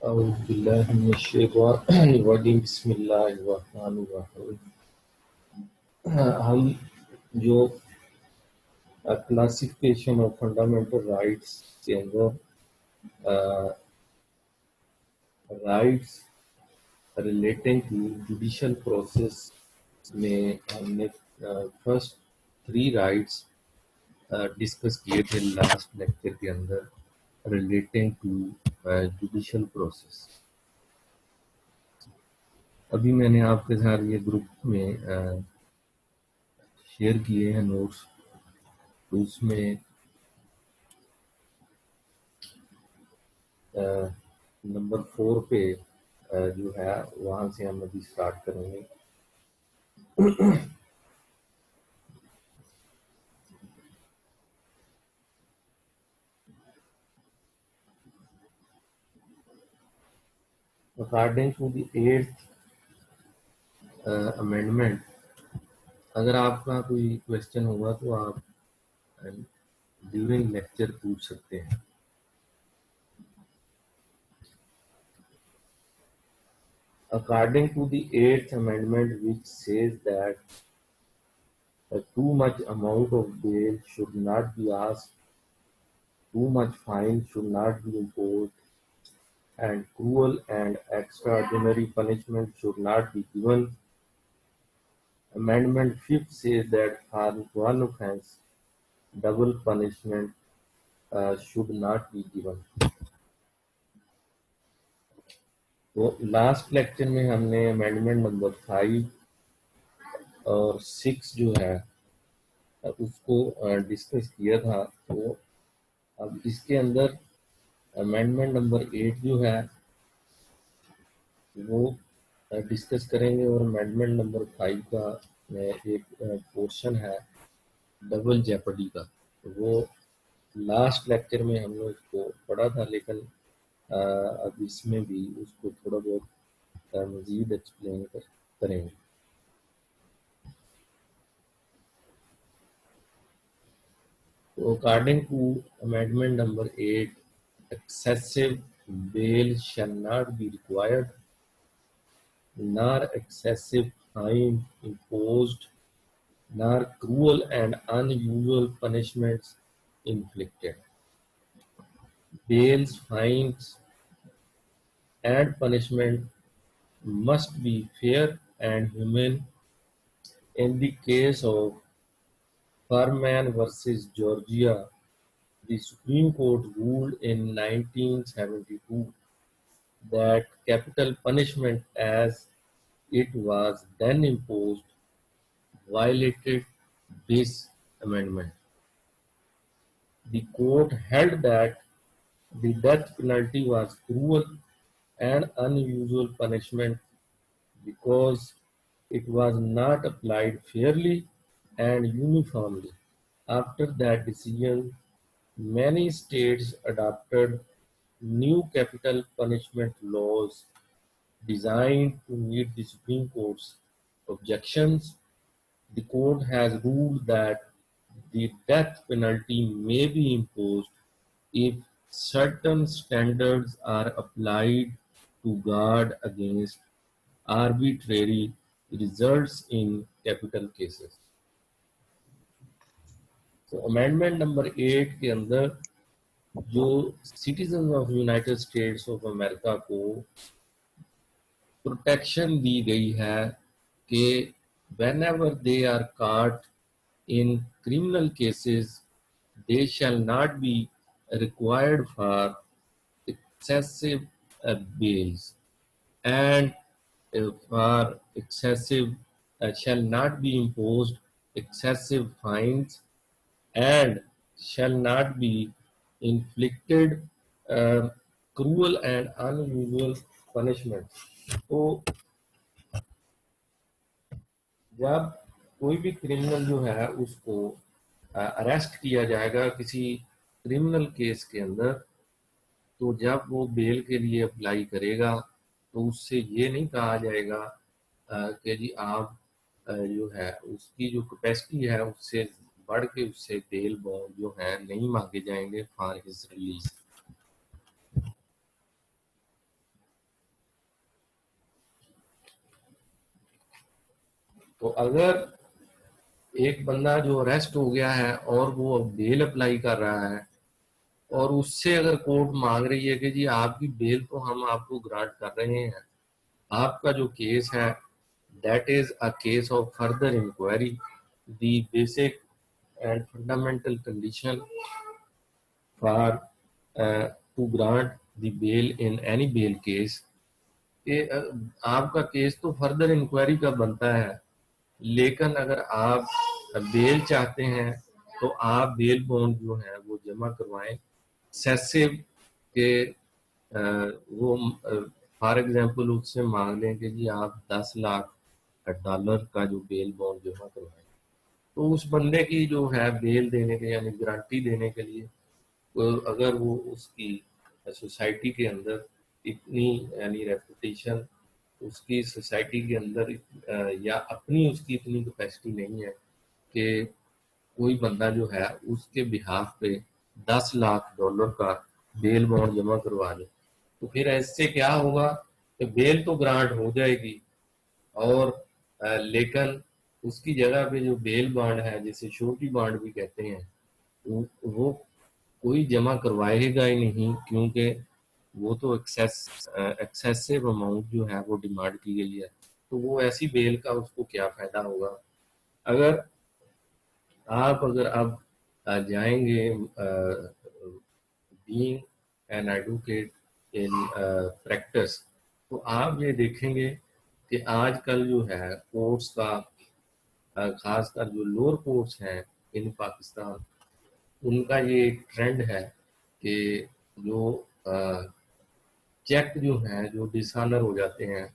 اعوذ باللہ من الشیطان الرجیم بسم اللہ الرحمن الرحیم۔ ہم جو کلاسیفیکیشن آف فنڈامنٹل رائٹس کے اندر rights relating to judicial process میں ہم نے فرسٹ 3 رائٹس ڈسکس کیے تھے لاسٹ لیکچر کے اندر ریلیٹنگ ٹو جوڈیشل پروسیس۔ ابھی میں نے آپ کے ساتھ یہ گروپ میں شیئر کیے ہیں نوٹس، تو اس میں نمبر 4 پہ جو ہے وہاں سے ہم ابھی سٹارٹ کریں گے۔ According to the 8th amendment, اگر آپ کا کوئی کوشچن ہوگا تو آپ ڈیورنگ لیکچر پوچھ سکتے ہیں۔ According to the 8th amendment, which says that too much amount of bail should not be asked, too much fine should not be imposed, and cruel and extraordinary punishment should not be given. Amendment 5th says that for one offense, double punishment should not be given. تو last lecture میں ہم نے amendment number 5 اور 6 جو ہے اس کو discuss کیا تھا۔ تو اب اس کے اندر امینڈمنٹ نمبر 8 جو ہے وہ ڈسکس کریں گے، اور امینڈمنٹ نمبر 5 کا ایک پورشن ہے ڈبل جیپرڈی کا، وہ لاسٹ لیکچر میں ہم نے اس کو پڑھا تھا، لیکن اب اس میں بھی اس کو تھوڑا بہت مزید ایکسپلین کریں گے۔ تو according to amendment number 8، excessive bail shall not be required, nor excessive fine imposed, nor cruel and unusual punishments inflicted. Bails, fines, and punishment must be fair and humane. In the case of Furman versus Georgia, the Supreme Court ruled in 1972 that capital punishment as it was then imposed violated this amendment. The court held that the death penalty was cruel and unusual punishment because it was not applied fairly and uniformly. After that decision, many states adopted new capital punishment laws designed to meet the Supreme Court's objections. The court has ruled that the death penalty may be imposed if certain standards are applied to guard against arbitrary results in capital cases. تو amendment number 8 کے اندر جو citizen of United States of America کو protection دی گئی ہے کہ whenever they are caught in criminal cases they shall not be required for excessive bails and for excessive shall not be imposed excessive fines and shall not be inflicted cruel and unusual punishment. تو جب کوئی بھی criminal جو ہے اس کو arrest کیا جائے گا کسی کرمنل کیس کے اندر، تو جب وہ بیل کے لیے اپلائی کرے گا تو اس سے یہ نہیں کہا جائے گا کہ جی آپ جو ہے اس کی جو کیپیسٹی ہے اس سے بڑھ کے اس سے بیل جو ہے نہیں مانگے جائیں گے فار ہز ریلیز۔ تو اگر ایک بندہ جو اریسٹ ہو گیا ہے اور وہ بیل اپلائی کر رہا ہے اور اس سے اگر کورٹ مانگ رہی ہے کہ جی آپ کی بیل تو ہم آپ کو گرانٹ کر رہے ہیں، آپ کا جو کیس ہے that is a case of further inquiry, the basic and fundamental condition for to grant the bail in any bail case, کہ آپ کا کیس تو فردر انکوائری کا بنتا ہے، لیکن اگر آپ بیل چاہتے ہیں تو آپ بیل بانڈ جو ہے وہ جمع کروائیں سیسو کہ وہ فار ایگزامپل اس سے مانگ لیں کہ جی آپ $10 لاکھ کا جو بیل بانڈ جمع کروائیں، تو اس بندے کی جو ہے بیل دینے کے یعنی گارنٹی دینے کے لیے اگر وہ اس کی سوسائٹی کے اندر اتنی یعنی ریپوٹیشن اس کی سوسائٹی کے اندر یا اپنی اس کی اتنی کیپیسٹی نہیں ہے کہ کوئی بندہ جو ہے اس کے بہاف پہ $10 لاکھ کا بیل بانڈ جمع کروا لے، تو پھر اس سے کیا ہوگا کہ بیل تو گرانٹ ہو جائے گی اور لیکن اس کی جگہ پہ جو بیل بانڈ ہے جسے شورٹی بانڈ بھی کہتے ہیں وہ کوئی جمع کروائے گا ہی نہیں، کیونکہ وہ تو ایکسیسو اماؤنٹ جو ہے وہ ڈیمانڈ کی گئی ہے، تو وہ ایسی بیل کا اس کو کیا فائدہ ہوگا۔ اگر اب جائیں گے being an advocate in practice، تو آپ یہ دیکھیں گے کہ آج کل جو ہے کورٹس کا خاص کر جو لوور کورٹس ہیں ان پاکستان، ان کا یہ ایک ٹرینڈ ہے کہ جو چیک جو ہیں جو ڈسانر ہو جاتے ہیں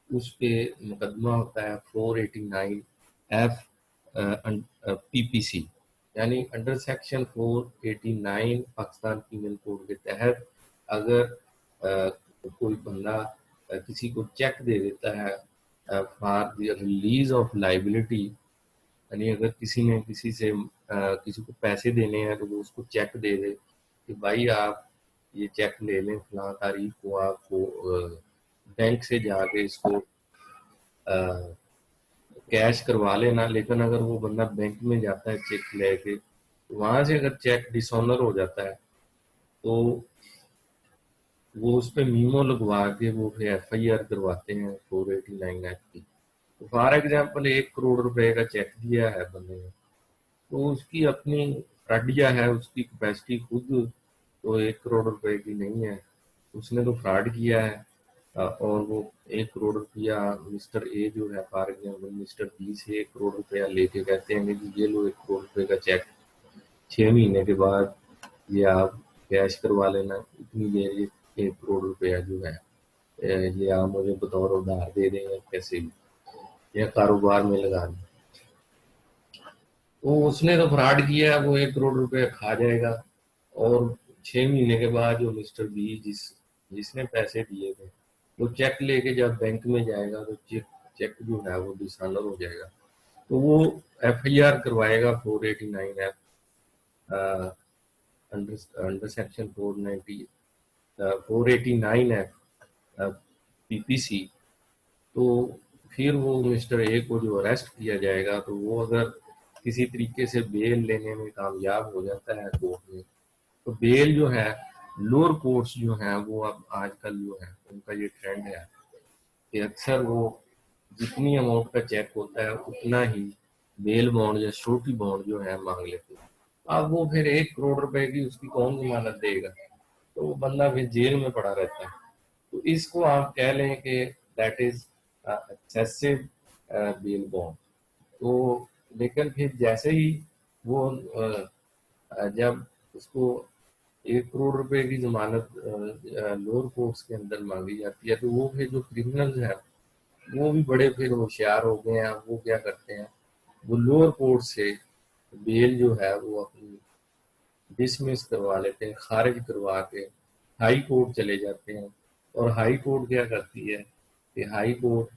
اس پہ مقدمہ ہوتا ہے 489F پی پی سی، یعنی under section 489 Pakistan penal code کے تحت اگر کوئی بندہ کسی کو چیک دے دیتا ہے for the release of liability, یعنی اگر کسی نے کسی کو پیسے دینے ہیں تو وہ اس کو چیک دے دے کہ بھائی آپ یہ چیک لے لیں فلاں تاریخ کو، آپ کو بینک سے جا کے اس کو کیش کروا لینا، لیکن اگر وہ بندہ بینک میں جاتا ہے چیک لے کے، وہاں سے اگر چیک ڈس آنر ہو جاتا ہے تو وہ اس پہ میمو لگوا کے وہ پھر ایف آئی آر کرواتے ہیں 489F کی۔ فار ایگزامپل 1 کروڑ کا چیک دیا ہے بندے نے، تو اس کی اپنی فراڈیا ہے، اس کی کیپیسٹی خود تو 1 کروڑ کی نہیں ہے، اس نے تو فراڈ کیا ہے اور وہ 1 کروڑ مسٹر اے جو ہے فار ایگزامپل مسٹر بی سے 1 کروڑ لے کے کہتے ہیں کہ یہ لو 1 کروڑ کا چیک، 6 مہینے کے بعد یہ آپ کیش کروا لینا، اتنی دیر یہ 1 کروڑ جو ہے یہ آپ مجھے بطور ادھار دے دیں یا کیسے بھی یا کاروبار میں لگا دیں۔ تو اس نے تو فراڈ کیا ہے، وہ 1 کروڑ کھا جائے گا، اور 6 مہینے کے بعد جو مسٹر بی جس نے پیسے دیے تھے وہ چیک لے کے جب بینک میں جائے گا تو چیک جو ہے وہ ڈسانر ہو جائے گا، تو وہ ایف آئی آر کروائے گا 489F انڈر سیکشن 489F پی پی سی، تو پھر وہ مسٹر اے کو جو اریسٹ کیا جائے گا تو وہ اگر کسی طریقے سے بیل لینے میں کامیاب ہو جاتا ہے کورٹ میں، تو بیل جو ہے لوور کورٹس جو ہیں وہ اب آج کل جو ہے ان کا یہ ٹرینڈ ہے کہ اکثر وہ جتنی اماؤنٹ کا چیک ہوتا ہے اتنا ہی بیل بانڈ یا شورٹی بانڈ جو ہے مانگ لیتے ہیں۔ اب وہ پھر 1 کروڑ کی اس کی کون ضمانت دے گا، تو وہ بندہ پھر جیل میں پڑا رہتا ہے۔ تو اس کو آپ کہہ لیں کہ that is excessive bail bond. تو لیکن پھر جیسے ہی وہ جب اس کو 1 کروڑ کی ضمانت لوور کورٹس کے اندر مانگی جاتی ہے تو وہ پھر جو کرمنلز ہیں وہ بھی بڑے پھر ہوشیار ہو گئے ہیں، وہ کیا کرتے ہیں وہ لوور کورٹ سے بیل جو ہے وہ اپنی ڈسمس کروا لیتے ہیں، خارج کروا کے ہائی کورٹ چلے جاتے ہیں، اور ہائی کورٹ کیا کرتی ہے کہ ہائی کورٹ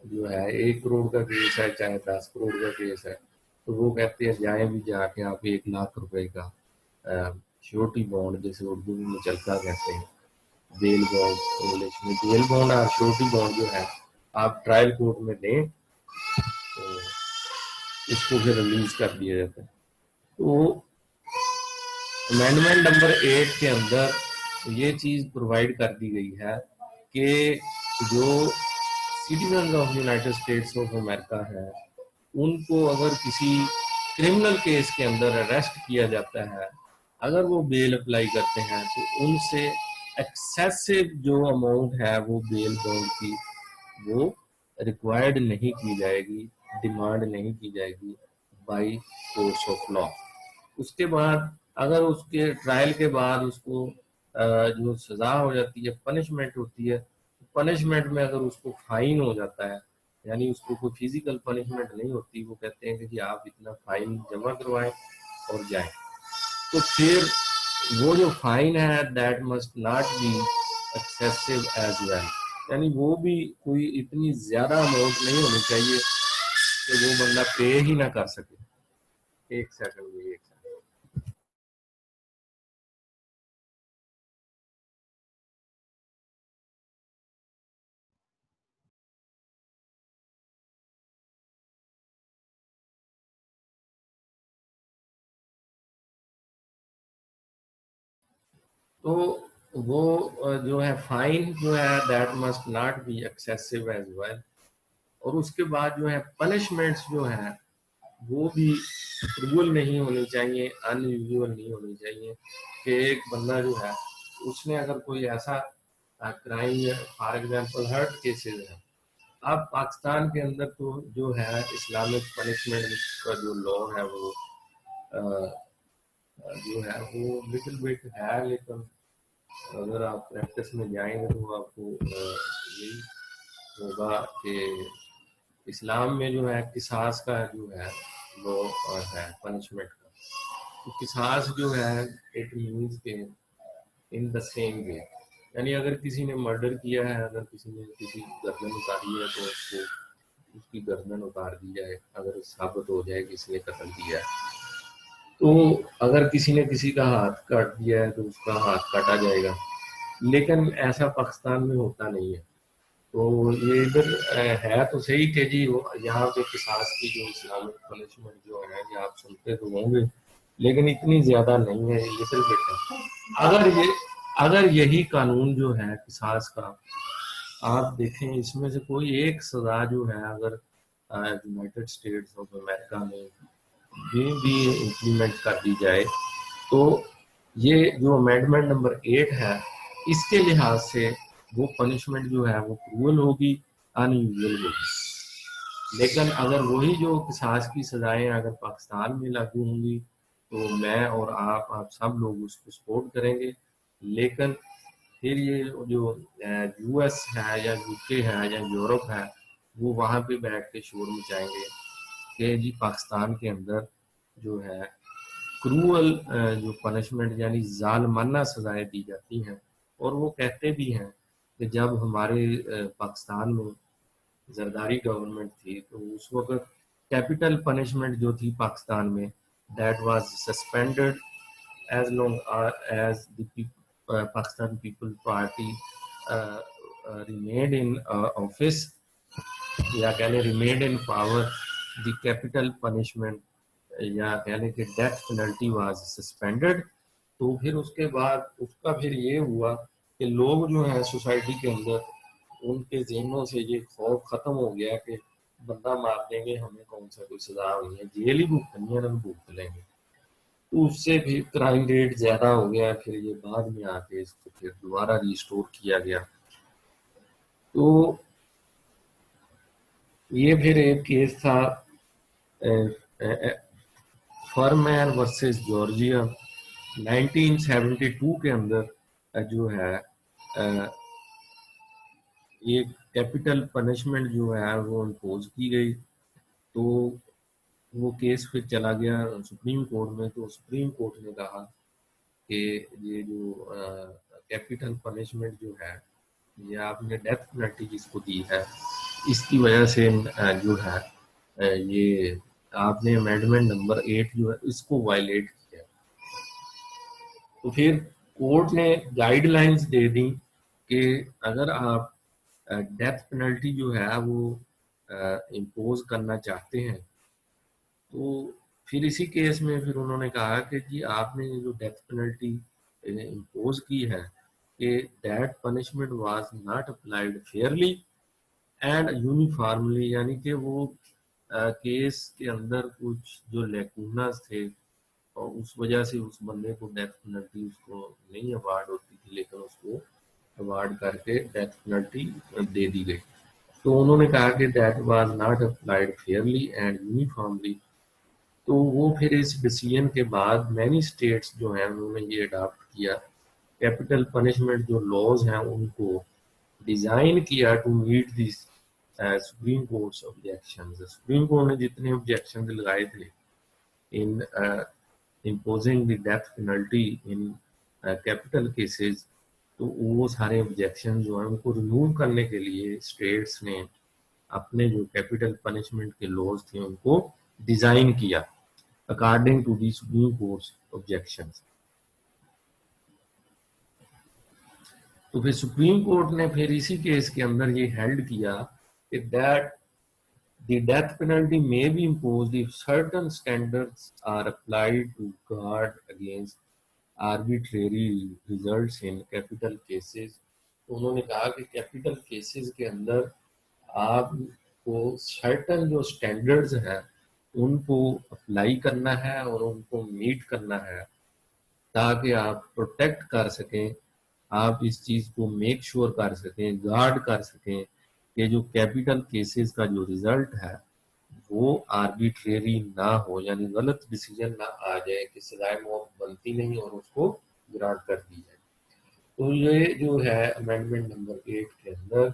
جو ہے 1 کروڑ کا کیس ہے چاہے 10 کروڑ کا کیس ہے تو وہ کہتے ہیں جائیں بھی جا کے آپ 1 لاکھ کا شیورٹی بانڈ جیسے اردو میں مچلکا کہتے ہیں، بیل بانڈ انگلش میں بیل بانڈ اور شیورٹی بانڈ جو ہے آپ ٹرائل کورٹ میں دیں اس کو پھر ریلیز کر دیا جاتا ہے. تو امینڈمنٹ نمبر 8 کے اندر یہ چیز پرووائڈ کر دی گئی ہے کہ جو citizens of United States of امریکہ ہے ان کو اگر کسی کرمنل کیس کے اندر اریسٹ کیا جاتا ہے, اگر وہ بیل اپلائی کرتے ہیں تو ان سے ایکسیسو جو اماؤنٹ ہے وہ بیل بانڈ کی وہ ریکوائرڈ نہیں کی جائے گی, ڈیمانڈ نہیں کی جائے گی بائی کورس آف لا. اس کے بعد اگر اس کے ٹرائل کے بعد اس کو جو سزا ہو جاتی ہے, پنشمنٹ ہوتی ہے, پنشمنٹ میں اگر اس کو فائن ہو جاتا ہے, یعنی اس کو کوئی فزیکل پنشمنٹ نہیں ہوتی, وہ کہتے ہیں کہ جی آپ اتنا فائن جمع کروائیں اور جائیں, تو پھر وہ جو فائن ہے that must not be excessive as well, یعنی وہ بھی کوئی اتنی زیادہ اماؤنٹ نہیں ہونی چاہیے کہ وہ بندہ پے ہی نہ کر سکے. ایک سیکنڈ. تو وہ جو ہے فائن جو ہے that must not be excessive as well, اور اس کے بعد جو ہے پنشمنٹس جو ہیں وہ بھی کروئل نہیں ہونی چاہیے, ان یوزول نہیں ہونی چاہیے کہ ایک بندہ جو ہے اس نے اگر کوئی ایسا crime, for example hurt cases ہے, اب پاکستان کے اندر تو جو ہے اسلامک پنشمنٹ کا جو لا ہے وہ جو ہے وہ لٹل بٹ ہے, لیکن اگر آپ پریکٹس میں جائیں گے تو آپ کو یہی ہوگا کہ اسلام میں جو ہے قصاص کا جو ہے وہ ہے پنشمنٹ کا. تو قصاص جو ہے اٹ مینس کہ ان دا سیم وے, یعنی اگر کسی نے مرڈر کیا ہے, اگر کسی نے کسی گردن اتاری ہے تو اس کو اس کی گردن اتار دی جائے اگر ثابت ہو جائے کہ اس نے قتل کیا ہے. تو اگر کسی نے کسی کا ہاتھ کاٹ دیا ہے تو اس کا ہاتھ کاٹا جائے گا, لیکن ایسا پاکستان میں ہوتا نہیں ہے. تو یہ ادھر ہے تو صحیح کہ جی یہاں پہ قصاص کی جو اسلامک پنشمنٹ جو ہے یہ آپ سنتے تو ہوں گے, لیکن اتنی زیادہ نہیں ہے, لٹل بٹ ہے. اگر یہی قانون جو ہے قصاص کا آپ دیکھیں, اس میں سے کوئی ایک سزا جو ہے اگر یونائٹڈ اسٹیٹس آف امریکہ میں بھی امپلیمنٹ کر دی جائے تو یہ جو امینڈمنٹ نمبر 8 ہے اس کے لحاظ سے وہ پنشمنٹ جو ہے وہ کروئل ہوگی, ان یوزول ہوگی. لیکن اگر وہی جو قصاص کی سزائیں اگر پاکستان میں لاگو ہوں گی تو میں اور آپ سب لوگ اس کو سپورٹ کریں گے, لیکن پھر یہ جو یو ایس ہے یا یو کے ہے یا یورپ ہے وہ وہاں پہ بیٹھ کے شور مچائیں گے کہ جی پاکستان کے اندر جو ہے کروئل جو پنشمنٹ یعنی ظالمانہ سزائیں دی جاتی ہیں. اور وہ کہتے بھی ہیں کہ جب ہمارے پاکستان میں زرداری گورنمنٹ تھی تو اس وقت کیپٹل پنشمنٹ جو تھی پاکستان میں that was suspended as long as the Pakistan People Party remained in office, یا کہہ لیں remained in power, the capital punishment یا کہہ لیں کہ ڈیتھ پینلٹی واز سسپینڈڈ. تو پھر اس کے بعد اس کا پھر یہ ہوا کہ لوگ جو ہیں سوسائٹی کے اندر ان کے ذہنوں سے یہ خوف ختم ہو گیا کہ بندہ مار دیں گے ہمیں کون سا کوئی سزا ہوئی ہے, جیل ہی بھگتنی ہے, ہم بھگت لیں گے. تو اس سے بھی کرائم ریٹ زیادہ ہو گیا, پھر یہ بعد میں آ کے اس کو پھر دوبارہ ریسٹور کیا گیا. تو یہ پھر ایک کیس تھا فرمین ورسز جارجیا 1972 کے اندر جو ہے یہ کیپٹل پنشمنٹ جو ہے وہ امپوز کی گئی. تو وہ کیس پھر چلا گیا سپریم کورٹ میں, تو سپریم کورٹ نے کہا کہ یہ جو کیپٹل پنشمنٹ جو ہے یہ آپ نے ڈیتھ پینلٹی جس کو دی ہے اس کی وجہ سے جو ہے یہ آپ نے امینڈمنٹ نمبر 8 جو ہے اس کو وائلیٹ کیا. تو پھر کورٹ نے گائیڈ لائنز دے دیں کہ اگر آپ ڈیتھ پینلٹی جو ہے وہ امپوز کرنا چاہتے ہیں تو پھر اسی کیس میں پھر انہوں نے کہا کہ جی آپ نے جو ڈیتھ پینلٹی امپوز کی ہے کہ that punishment was not applied fairly and uniformly, یعنی کہ وہ کیس کے اندر کچھ جو لیکوناز تھے اور اس وجہ سے اس بندے کو ڈیتھ پینلٹی اس کو نہیں اوارڈ ہوتی تھی، لیکن اس کو اوارڈ کر کے ڈیتھ پینلٹی دے دی گئی. تو انہوں نے کہا کہ that was not applied fairly and uniformly. تو وہ پھر اس ڈیسیجن کے بعد مینی اسٹیٹس جو ہیں انہوں نے یہ اڈاپٹ کیا، کیپٹل پنشمنٹ جو لاز ہیں ان کو ڈیزائن کیا to meet this Supreme Court's objection. Supreme Court نے جتنے آبجیکشن لگائے تھے ان imposing the death penalty in capital cases، تو وہ سارے آبجیکشن جو ہیں ان کو ریموو کرنے کے لیے اسٹیٹس نے اپنے جو کیپٹل پنشمنٹ کے لاز تھے ان کو ڈیزائن کیا according to the Supreme Court's objection. تو پھر سپریم کورٹ نے پھر اسی کیس کے اندر یہ ہیلڈ کیا کہ that the death penalty may be imposed if certain standards are applied to guard against arbitrary results in capital cases. تو انہوں نے کہا کہ کیپٹل کیسز کے اندر آپ کو certain جو standards ہیں ان کو اپلائی کرنا ہے اور ان کو میٹ کرنا ہے تاکہ آپ پروٹیکٹ کر سکیں، آپ اس چیز کو میک شور کر سکیں، گارڈ کر سکیں کہ جو کیپٹل کیسز کا جو ریزلٹ ہے وہ آربیٹریری نہ ہو، یعنی غلط ڈیسیجن نہ آ جائے کہ سزائے موت بنتی نہیں اور اس کو گرانٹ کر دی جائے. تو یہ جو ہے امینڈمنٹ نمبر 8 کے اندر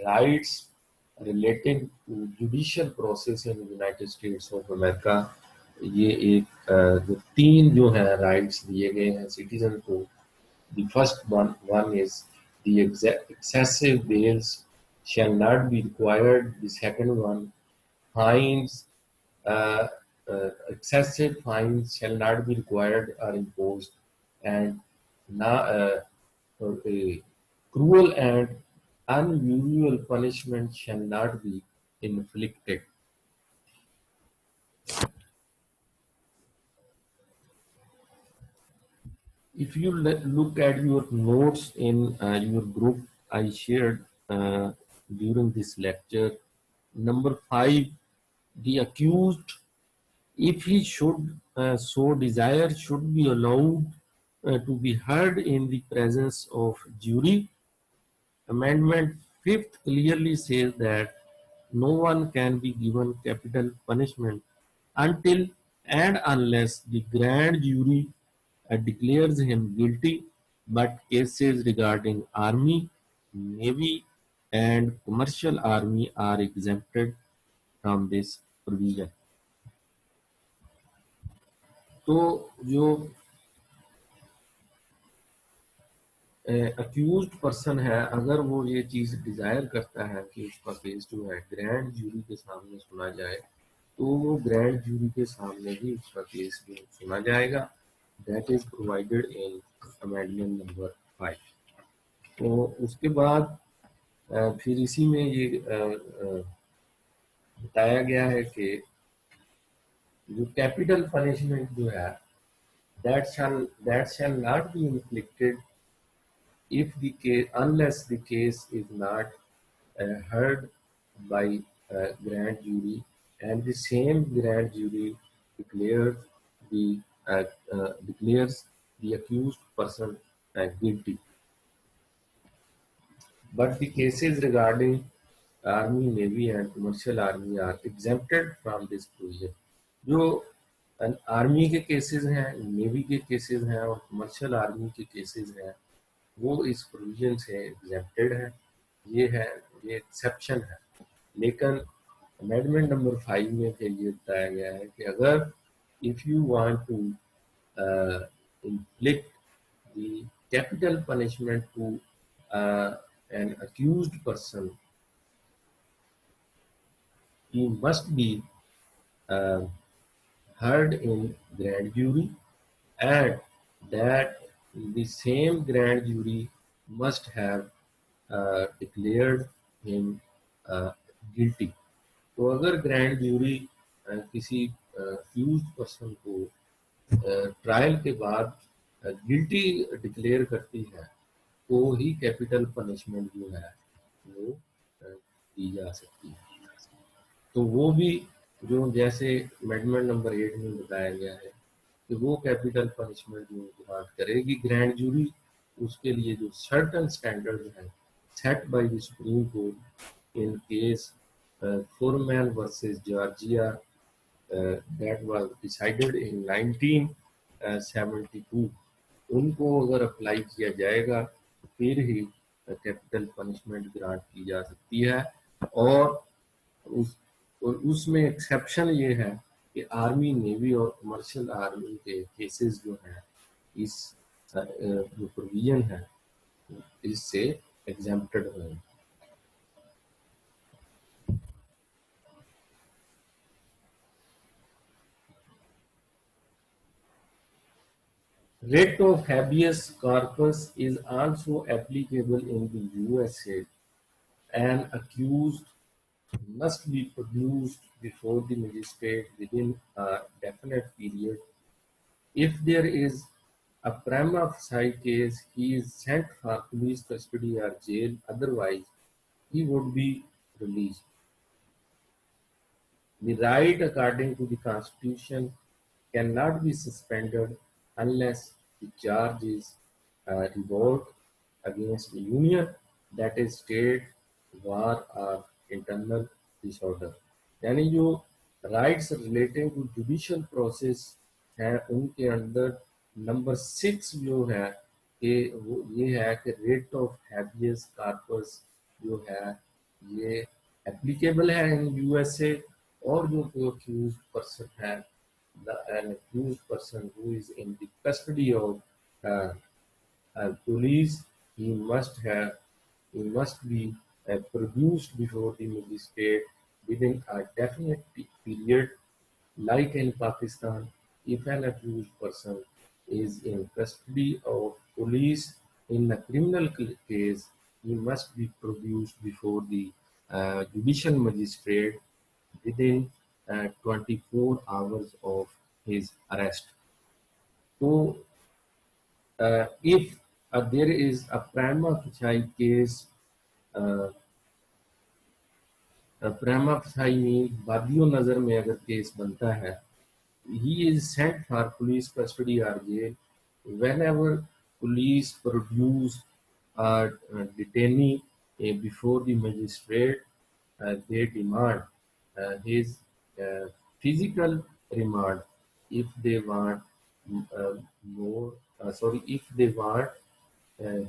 rights relating to judicial process in United States of America, یہ ایک جو 3 جو ہے رائٹس دیے گئے ہیں سٹیزن کو. The first one is the excessive bails shall not be required. The second one, fines, excessive fines shall not be required or imposed, and cruel and unusual punishment shall not be inflicted. If you look at your notes in your group I shared during this lecture, number 5, the accused, if he should so desire, should be allowed to be heard in the presence of jury. Amendment 5th clearly says that no one can be given capital punishment until and unless the grand jury declares him guilty, but cases regarding army, navy, and commercial army are exempted from this provision. تو جو accused person ہے اگر وہ یہ چیز Dzire کرتا ہے کہ اس کا کیس جو ہے گرینڈ جوری کے سامنے سنا جائے تو وہ گرینڈ جوری کے سامنے ہی اس کا کیس جو سنا جائے گا. That is provided in amendment number 5. تو اس کے بعد پھر اسی میں یہ بتایا گیا ہے کہ جو کیپٹل پنشمنٹ جو ہے that shall not be inflicted if the case, unless the case is not heard by grand jury and the same grand jury declares the accused person guilty. But the cases regarding army, navy and commercial army are exempted from this provision. جو army کے cases ہیں، navy کے cases ہیں اور commercial army کے cases ہیں وہ اس provision سے ایگزیمپٹڈ ہے. یہ ایکسیپشن ہے. لیکن امینڈمنٹ نمبر 5 میں پھر یہ بتایا گیا ہے کہ اگر if you want to inflict the capital punishment to an accused person, he must be heard in grand jury, and that the same grand jury must have declared him guilty. تو اگر گرینڈ جیوری کسی fused person کو trial کے بعد گلٹی declare کرتی ہے تو ہی capital punishment جو ہے وہ دی جا سکتی ہے. تو وہ بھی جو جیسے امینڈمنٹ نمبر 8 میں بتایا گیا ہے کہ وہ کیپٹل پنشمنٹ جو گرانٹ کرے گی گرینڈ جوری، اس کے لیے جو سرٹن اسٹینڈرڈ ہیں set by the Supreme Court in case Furman versus Georgia that was decided in 1972، ان کو اگر اپلائی کیا جائے گا تو پھر ہی کیپٹل پنشمنٹ گرانٹ کی جا سکتی ہے. اور اس میں ایکسیپشن یہ ہے کہ آرمی نیوی اور کمرشل آرمی کے کیسز جو ہیں اس جو پروویژن ہے اس سے ایگزمپٹڈ ہیں. Writ of habeas corpus is also applicable in the USA. An accused must be produced before the magistrate within a definite period. If there is a prima facie case, he is sent for police custody or jail, otherwise he would be released. The right according to the Constitution cannot be suspended unless the charge is revolt against the Union, that is state, war or internal disorder. یعنی جو rights relating to judicial process ہیں ان کے اندر number 6 جو ہے کہ وہ یہ ہے کہ ریٹ آف ہیبیس کارپس جو ہے یہ اپلیکیبل ہے ان یو ایس اے. اور جو کوئی accused person ہے an accused person who is in the custody of police, he must be produced before the magistrate within a definite period. Like in Pakistan, if an accused person is in custody of police in a criminal case, he must be produced before the judicial magistrate within 24 hours of his arrest. So, if there is a prima facie case, prima facie means بادیوں نظر میں اگر case بنتا ہے, he is sent for police custody or jail. Whenever police produce a detainee before the magistrate, they demand his physical remand if they want if they want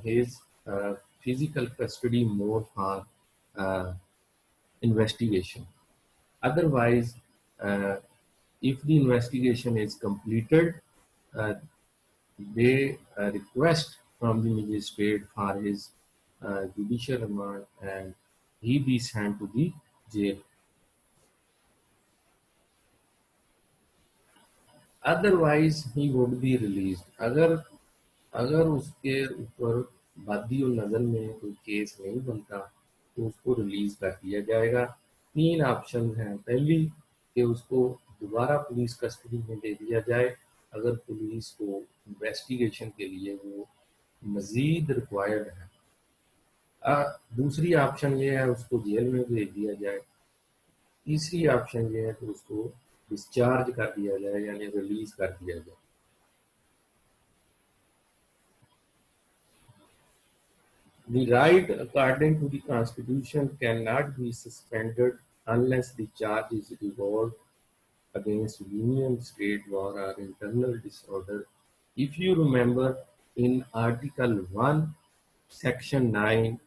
his physical custody more for investigation. Otherwise, if the investigation is completed, they request from the magistrate for his judicial remand and he be sent to the jail. Otherwise he would be released. اگر اس کے اوپر بادی و نظر میں کوئی case نہیں بنتا تو اس کو ریلیز کر دیا جائے گا. 3 آپشن ہیں. پہلی کہ اس کو دوبارہ پولیس کسٹڈی میں دے دیا جائے اگر پولیس کو انویسٹیگیشن کے لیے وہ مزید ریکوائرڈ ہے. دوسری آپشن یہ ہے اس کو جیل میں بھیج دیا جائے. تیسری آپشن یہ ہے کہ اس کو ڈسچارج کر دیا جائے یعنی ریلیز کر دیا جائے. The right according to the Constitution cannot be suspended unless the charge is revoked against union, state, war or internal disorder. If you remember in Article 1, Section 9,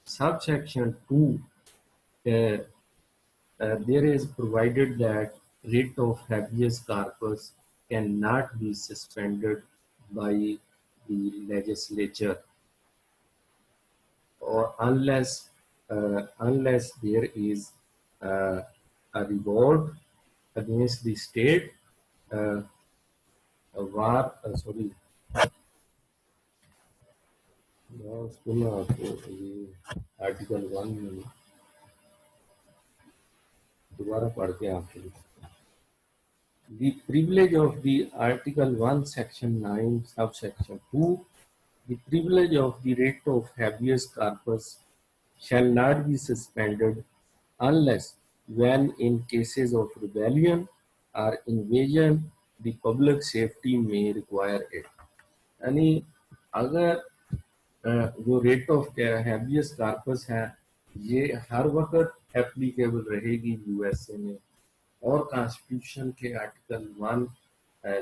Subsection 2, there is provided that writ of habeas corpus cannot be suspended by the legislature or unless there is a revolt against the state, a war, article 1 میں دوبارہ پڑھ کے آپ کے لیے. The privilege of the Article 1, Section 9, Subsection 2, the privilege of the writ of habeas corpus shall not be suspended unless when in cases of rebellion or invasion the public safety may require it. یعنی اگر جو rate of ہیبیس corps ہے یہ ہر وقت applicable رہے گی U S A میں، اور کانسٹیٹیوشن کے آرٹیکل 1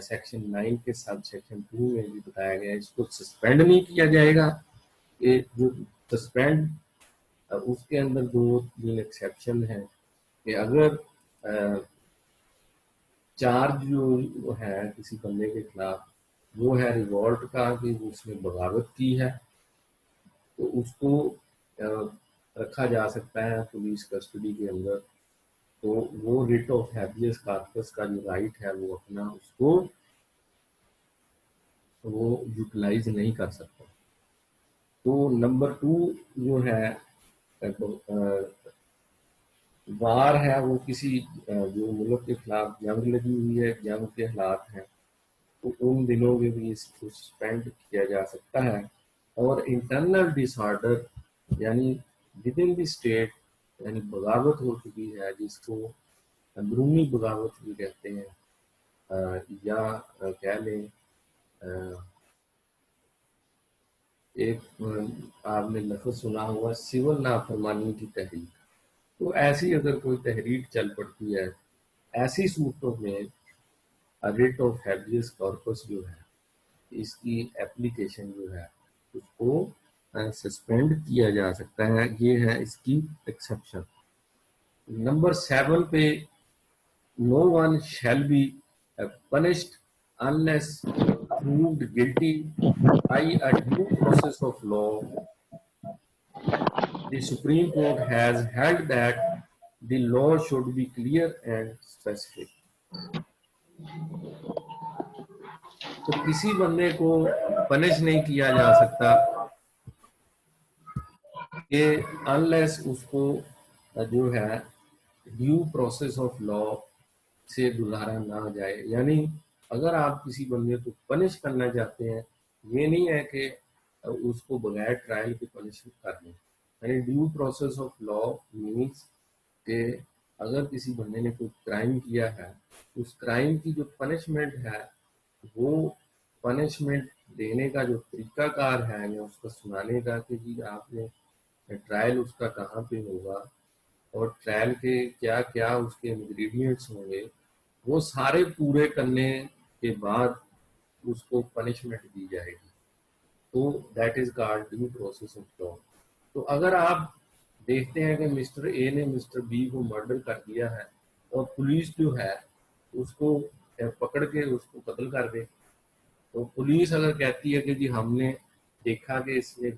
سیکشن 9 کے سب سیکشن 2 میں بھی بتایا گیا ہے اس کو سسپینڈ نہیں کیا جائے گا. یہ جو سسپینڈ اس کے اندر 2-3 ایکسیپشن ہیں کہ اگر چارج جو ہے کسی بندے کے خلاف وہ ہے ریوولٹ کا کہ اس نے بغاوت کی ہے تو اس کو رکھا جا سکتا ہے پولیس کسٹڈی کے اندر، تو وہ ریٹ آف ہیبیس کارپس کا جو رائٹ ہے وہ اپنا اس کو وہ یوٹیلائز نہیں کر سکتا. تو نمبر 2 جو ہے وار ہے، وہ کسی جو ملک کے خلاف جنگ لگی ہوئی ہے، جنگ کے حالات ہیں، تو ان دنوں میں بھی اس کو سسپینڈ کیا جا سکتا ہے. اور انٹرنل ڈس آرڈر یعنی ود ان دی اسٹیٹ، یعنی بغاوت ہو چکی ہے جس کو اندرونی بغاوت بھی کہتے ہیں، یا کہہ لیں ایک آپ نے لفظ سنا ہوا سول نافرمانی کی تحریک. تو ایسی اگر کوئی تحریک چل پڑتی ہے ایسی صورتوں میں ریٹ آف ہیبیس کارپس جو ہے اس کی اپلیکیشن جو ہے اس کو سسپینڈ کیا جا سکتا ہے. یہ ہے اس کی ایکسیپشن. نمبر 7 پہ no one shall be punished unless proved guilty by a due process of law. The Supreme Court has held that the law should be clear and specific. تو کسی بندے کو پنش نہیں کیا جا سکتا کہ انلیس اس کو جو ہے ڈیو پروسیس آف لا سے گزارا نہ جائے. یعنی اگر آپ کسی بندے کو پنش کرنا چاہتے ہیں یہ نہیں ہے کہ اس کو بغیر ٹرائل کے پنش کر دیں. یعنی due process of law means کہ اگر کسی بندے نے کوئی کرائم کیا ہے اس کرائم کی جو پنشمنٹ ہے وہ پنشمنٹ دینے کا جو طریقہ کار ہے یا اس کا سنانے کا کہ جی آپ نے ٹرائل اس کا کہاں پہ ہوگا اور ٹرائل کے کیا کیا اس کے انگریڈینٹس ہوں گے، وہ سارے پورے کرنے کے بعد اس کو پنشمنٹ دی جائے گی. تو that is called due process of law. تو اگر آپ دیکھتے ہیں کہ مسٹر اے نے مسٹر بی کو مرڈر کر دیا ہے اور پولیس جو ہے اس کو پکڑ کے اس کو قتل کر دے، تو پولیس اگر کہتی ہے کہ جی ہم نے دیکھا کہ اس نے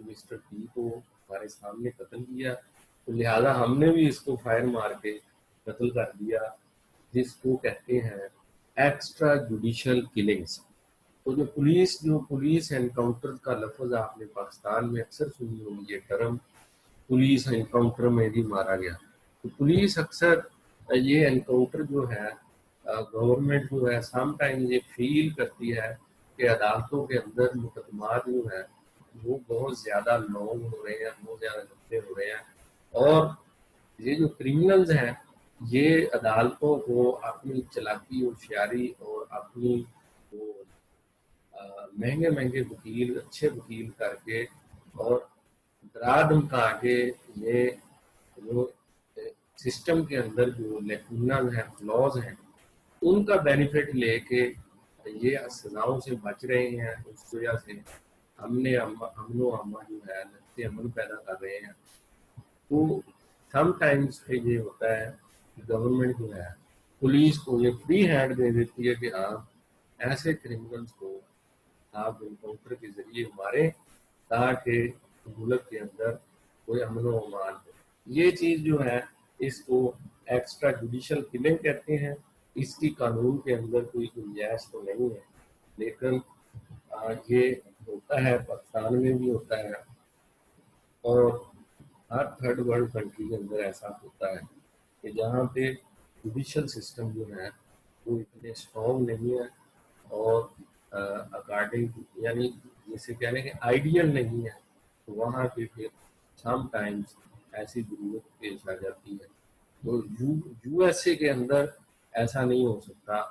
مسٹر بی کو ہمارے سامنے قتل کیا تو لہذا ہم نے بھی اس کو فائر مار کے قتل کر دیا، جس کو کہتے ہیں ایکسٹرا جوڈیشل کلنگز. تو جو پولیس انکاؤنٹر کا لفظ آپ نے پاکستان میں اکثر سنی ہوگی، یہ ٹرم پولیس انکاؤنٹر میں بھی مارا گیا. تو پولیس اکثر یہ انکاؤنٹر جو ہے گورنمنٹ جو ہے سم ٹائم یہ فیل کرتی ہے کہ عدالتوں کے اندر مقدمات جو ہے وہ بہت زیادہ لانگ ہو رہے ہیں، بہت زیادہ لمبے ہو رہے ہیں، اور یہ جو کرمنلز ہیں یہ عدالتوں کو اپنی چلاکی ہوشیاری اور اپنی وہ مہنگے مہنگے وکیل اچھے وکیل کر کے اور ڈرا دھمکا کے یہ جو سسٹم کے اندر جو لیکونز ہیں فلاز ہیں ان کا بینیفٹ لے کے یہ سزاؤں سے بچ رہے ہیں. اس وجہ سے امن و امان جو ہے نقطۂ امن پیدا کر رہے ہیں. تو سم ٹائمز پہ یہ ہوتا ہے کہ گورنمنٹ جو ہے پولیس کو یہ فری ہینڈ دے دیتی ہے کہ آپ ایسے کرمنلز کو آپ انکاؤنٹر کے ذریعے ماریں تاکہ ملک کے اندر کوئی امن و امان ہو. یہ چیز جو ہے اس کو ایکسٹرا جوڈیشل کلنگ کہتے ہیں. اس کی قانون کے اندر کوئی گنجائش تو نہیں ہے لیکن یہ ہوتا ہے، پاکستان میں بھی ہوتا ہے اور ہر تھرڈ ورلڈ کنٹری کے اندر ایسا ہوتا ہے. کہ جہاں پہ جوڈیشل سسٹم جو ہے وہ اتنے اسٹرانگ نہیں ہے اور اکارڈنگ یعنی جیسے کہنے کہ آئیڈیل نہیں ہے، تو وہاں پہ پھر سم ٹائمز ایسی ضرورت پیش آ جاتی ہے. تو یو ایس اے کے اندر ایسا نہیں ہو سکتا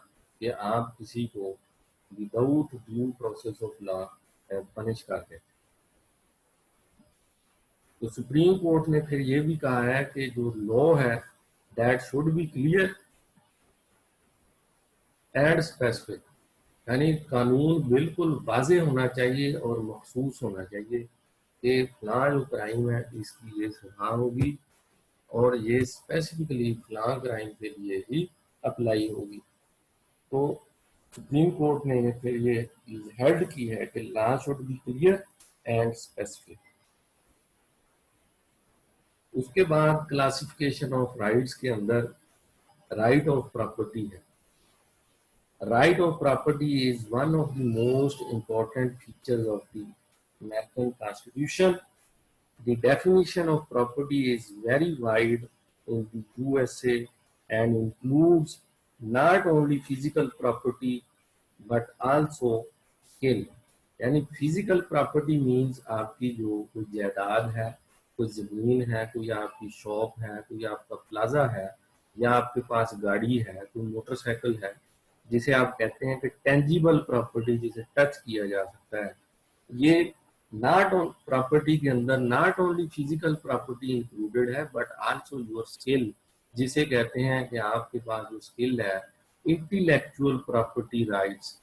کہ آپ کسی کو without due process of law punish کر دیں. تو سپریم کورٹ نے پھر یہ بھی کہا ہے کہ جو لا ہے that should be clear and specific, یعنی قانون بالکل واضح ہونا چاہیے اور مخصوص ہونا چاہیے کہ فلاں جو کرائم ہے اس کی یہ سزا ہوگی اور یہ اسپیسیفکلی فلاں کرائم کے لیے ہی اپلائی ہوگی. تو سپریم کورٹ نے پھر یہ ہیڈ کی ہے کہ law should be clear and specific. اس کے بعد کلاسیفیکیشن آف رائٹس کے اندر رائٹ آف پراپرٹی ہے. Right of property is one of the most important features of the American Constitution. The definition of property is very wide in the USA and includes not only physical property but also skill. یعنی physical property means آپ کی جو کوئی جائیداد ہے، کوئی زمین ہے، کوئی آپ کی شاپ ہے، کوئی آپ کا پلازا ہے، یا آپ کے پاس گاڑی ہے، کوئی موٹر سائیکل ہے، جسے آپ کہتے ہیں کہ ٹینجیبل پراپرٹی، جسے ٹچ کیا جا سکتا ہے. یہ ناٹ پراپرٹی کے اندر not only physical property included ہے بٹ آلسو یور اسکل، جسے کہتے ہیں کہ آپ کے پاس جو اسکل ہے، انٹیلیکچوئل پراپرٹی رائٹس،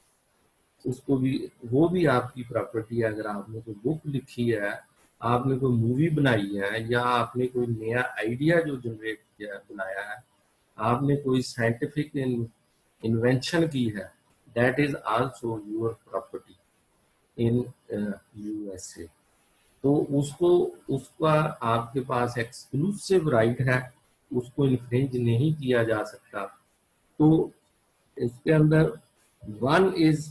اس کو بھی وہ بھی آپ کی پراپرٹی ہے. اگر آپ نے کوئی بک لکھی ہے، آپ نے کوئی مووی بنائی ہے، یا آپ نے کوئی نیا آئیڈیا جو جنریٹ کیا بنایا ہے، آپ نے کوئی سائنٹیفک انوینشن کی ہے، that is also your property in U S A. تو اس کا آپ کے پاس ایکسکلوسیو رائٹ ہے، اس کو انفرنج نہیں کیا جا سکتا. تو اس کے اندر one is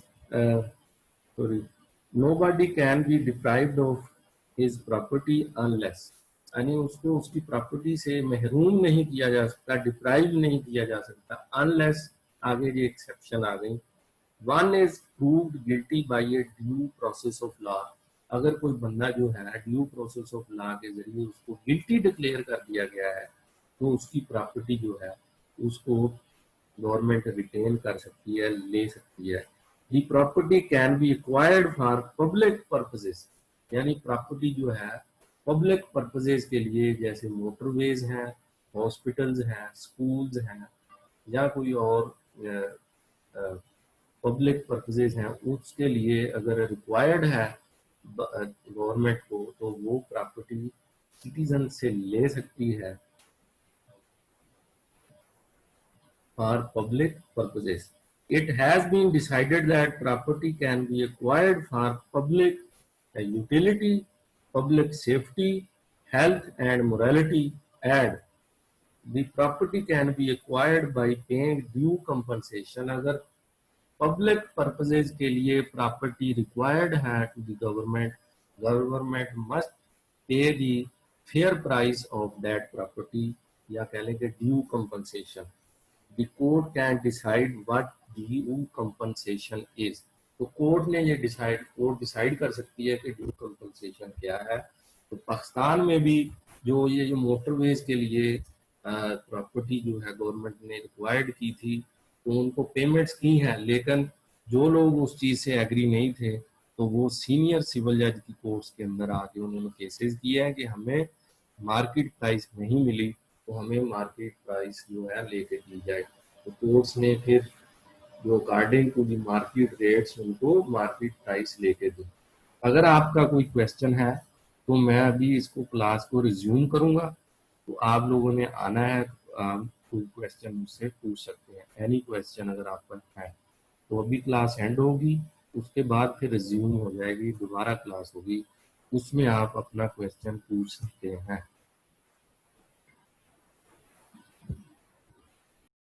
nobody can be deprived of his property unless, یعنی اس کو اس کی پراپرٹی سے محروم نہیں کیا جا سکتا، ڈپرائیو نہیں کیا جا سکتا انلیس. آگے یہ ایکسیپشن آ گئی. One is proved guilty by a due process of law. اگر کوئی بندہ جو ہے ڈیو پروسیس آف لا کے ذریعے اس کو گلٹی ڈکلیئر کر دیا گیا ہے، تو اس کی پراپرٹی جو ہے اس کو گورنمنٹ ریٹین کر سکتی ہے، لے سکتی ہے. The property can be acquired for public purposes, یعنی پراپرٹی جو ہے پبلک پرپزز کے لیے، جیسے موٹر ویز ہیں، ہاسپٹلز ہیں، سکولز ہیں، یا کوئی اور پبلک پرپزز ہیں، اس کے لیے اگر ریکوائرڈ ہے گورنمنٹ کو، تو وہ پراپرٹی سٹیزن سے لے سکتی ہے for public purposes. It has been decided that property can be acquired for public utility, public safety, health and morality, and the property can be acquired by paying due compensation. اگر public purposes کے لیے property required ہے to the government must pay the fair price of that property, یا کہہ لیں کہ due compensation. The court can decide what due compensation is. تو court نے یہ ڈیسائیڈ کر سکتی ہے کہ ڈیو کمپنسیشن کیا ہے. تو پاکستان میں بھی جو یہ موٹر ویز کے لیے پراپرٹی جو ہے گورنمنٹ نے ریکوائرڈ کی تھی، تو ان کو پیمنٹس کی ہیں، لیکن جو لوگ اس چیز سے ایگری نہیں تھے تو وہ سینئر سول جج کی کورٹس کے اندر آ کے انہوں نے کیسز کیے ہیں کہ ہمیں مارکیٹ پرائس نہیں ملی، تو ہمیں مارکیٹ پرائس جو ہے لے کے دی جائے. تو کورٹس نے پھر جو according to the market rates ان کو مارکیٹ پرائس لے کے دی. اگر آپ کا کوئی کویسچن ہے تو میں ابھی اس کو کلاس کو ریزیوم کروں گا، تو آپ لوگوں نے آنا ہے، کوئی کویسچن مجھ سے پوچھ سکتے ہیں. اینی کویسچن اگر آپ کا ہے تو ابھی کلاس اینڈ ہوگی، اس کے بعد پھر ریزیوم ہو جائے گی، دوبارہ کلاس ہوگی، اس میں آپ اپنا کویسچن پوچھ سکتے ہیں.